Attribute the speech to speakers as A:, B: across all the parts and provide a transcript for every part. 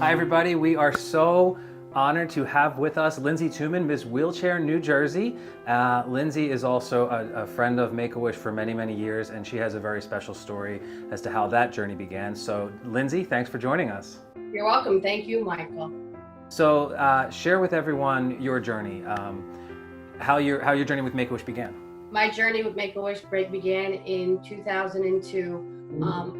A: Hi, everybody. We are so honored to have with us Lindsay Tuman, Miss Wheelchair, New Jersey. Lindsay is also a friend of Make-A-Wish for many, many years, and she has a very special story as to how that journey began. So, Lindsay, thanks for joining us.
B: You're welcome. Thank you, Michael.
A: So, share with everyone your journey, how your journey with Make-A-Wish began.
B: My journey with Make-A-Wish began in 2002.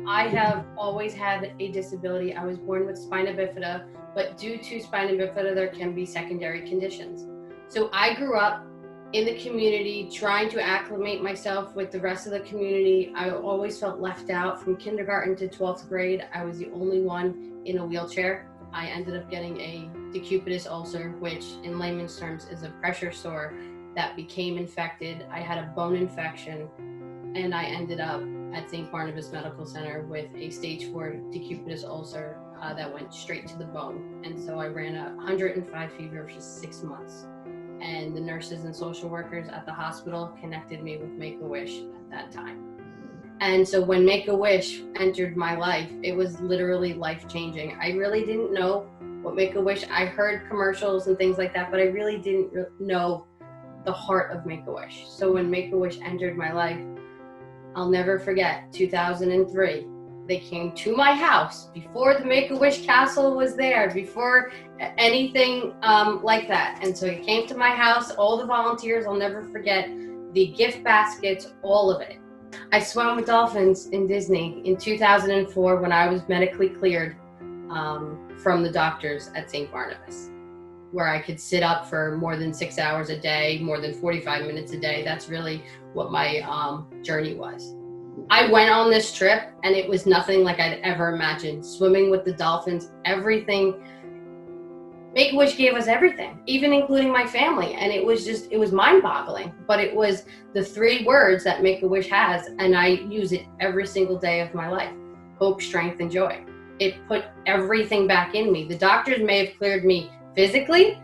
B: I have always had a disability. I was born with spina bifida, but due to spina bifida, there can be secondary conditions. So I grew up in the community trying to acclimate myself with the rest of the community. I always felt left out. From kindergarten to 12th grade, I was the only one in a wheelchair. I ended up getting a decubitus ulcer, which in layman's terms is a pressure sore that became infected. I had a bone infection, and I ended up at St. Barnabas Medical Center with a stage 4 decubitus ulcer that went straight to the bone. And so I ran a 105 fever for 6 months. And the nurses and social workers at the hospital connected me with Make-A-Wish at that time. And so when Make-A-Wish entered my life, it was literally life-changing. I really didn't know what Make-A-Wish, I heard commercials and things like that, but I really didn't know the heart of Make-A-Wish. So when Make-A-Wish entered my life, I'll never forget 2003. They came to my house before the Make-A-Wish castle was there, before anything like that. And so it came to my house, all the volunteers, I'll never forget, the gift baskets, all of it. I swam with dolphins in Disney in 2004 when I was medically cleared from the doctors at St. Barnabas, where I could sit up for more than 6 hours a day, more than 45 minutes a day. That's really what my journey was. I went on this trip and it was nothing like I'd ever imagined. Swimming with the dolphins, everything. Make-A-Wish gave us everything, even including my family. And it was mind-boggling, but it was the 3 words that Make-A-Wish has, and I use it every single day of my life: hope, strength, and joy. It put everything back in me. The doctors may have cleared me physically,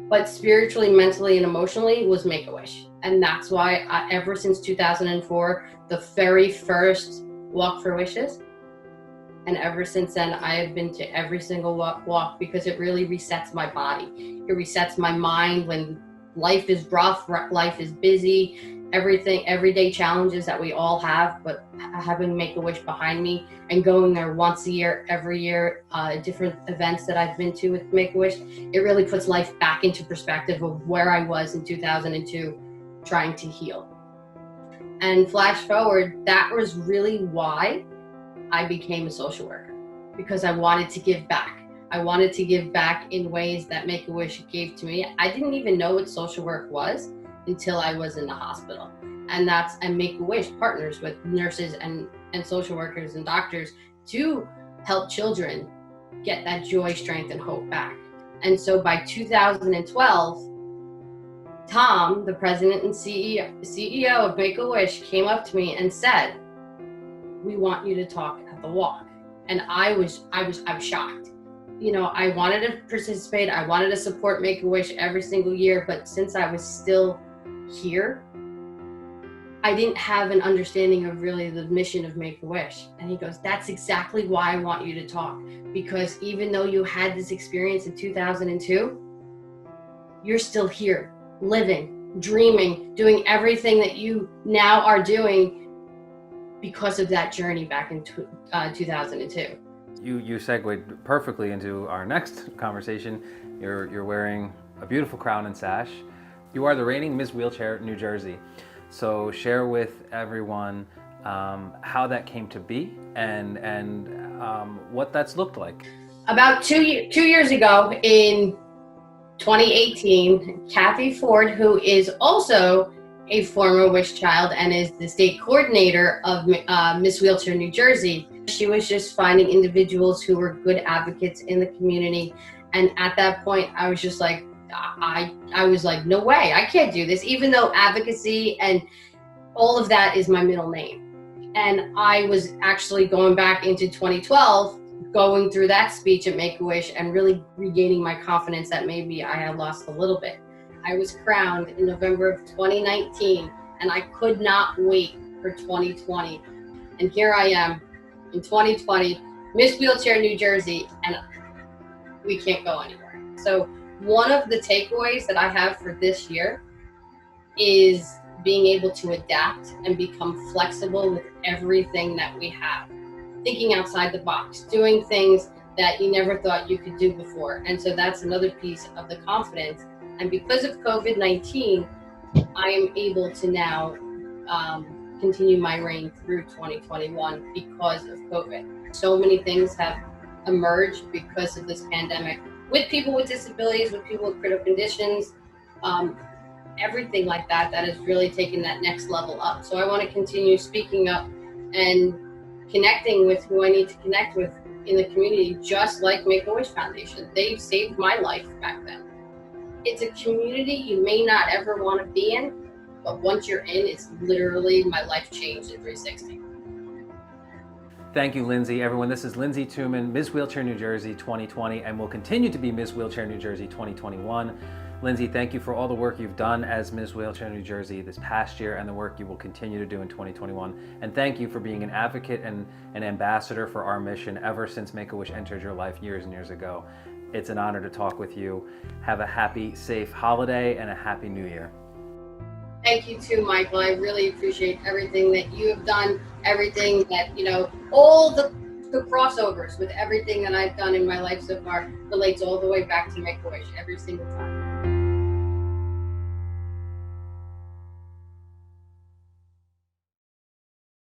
B: but spiritually, mentally, and emotionally was Make-A-Wish. And that's why ever since 2004, the very first Walk for Wishes, and ever since then, I have been to every single walk because it really resets my body. It resets my mind when life is rough, life is busy, everyday challenges that we all have, but having Make-A-Wish behind me and going there once a year, every year, different events that I've been to with Make-A-Wish, it really puts life back into perspective of where I was in 2002 trying to heal. And flash forward, that was really why I became a social worker, because I wanted to give back. I wanted to give back in ways that Make-A-Wish gave to me. I didn't even know what social work was until I was in the hospital. And Make-A-Wish partners with nurses and social workers and doctors to help children get that joy, strength, and hope back. And so by 2012, Tom, the president and CEO of Make-A-Wish, came up to me and said, "We want you to talk at the walk." And I was shocked. You know, I wanted to participate. I wanted to support Make-A-Wish every single year, but since I was still here, I didn't have an understanding of really the mission of Make-A-Wish. And he goes, "That's exactly why I want you to talk, because even though you had this experience in 2002, you're still here, living, dreaming, doing everything that you now are doing because of that journey back in 2002.
A: You segued perfectly into our next conversation. You're wearing a beautiful crown and sash. You are the reigning Miss Wheelchair, New Jersey. So share with everyone how that came to be and what that's looked like.
B: About 2 years ago, in 2018, Kathy Ford, who is also a former Wish child and is the state coordinator of Miss Wheelchair New Jersey, she was just finding individuals who were good advocates in the community. And at that point, I was just like, I was like, no way, I can't do this, even though advocacy and all of that is my middle name. And I was actually going back into 2012, going through that speech at Make-A-Wish and really regaining my confidence that maybe I had lost a little bit. I was crowned in November of 2019, and I could not wait for 2020. And here I am in 2020, Miss Wheelchair New Jersey, and we can't go anywhere. So one of the takeaways that I have for this year is being able to adapt and become flexible with everything that we have. Thinking outside the box, doing things that you never thought you could do before. And so that's another piece of the confidence. And because of COVID-19, I am able to now continue my reign through 2021 because of COVID. So many things have emerged because of this pandemic with people with disabilities, with people with critical conditions, everything like that has really taken that next level up. So I want to continue speaking up and connecting with who I need to connect with in the community, just like Make-A-Wish Foundation. They saved my life back then. It's a community you may not ever want to be in, but once you're in, it's literally my life changed in 360.
A: Thank you, Lindsay. Everyone, this is Lindsay Tuman, Ms. Wheelchair New Jersey 2020, and will continue to be Ms. Wheelchair New Jersey 2021. Lindsay, thank you for all the work you've done as Ms. Wheelchair New Jersey this past year and the work you will continue to do in 2021. And thank you for being an advocate and an ambassador for our mission ever since Make-A-Wish entered your life years and years ago. It's an honor to talk with you. Have a happy, safe holiday and a happy new year.
B: Thank you too, Michael. I really appreciate everything that you have done, everything that, all the crossovers with everything that I've done in my life so far relates all the way back to Make-A-Wish every single time.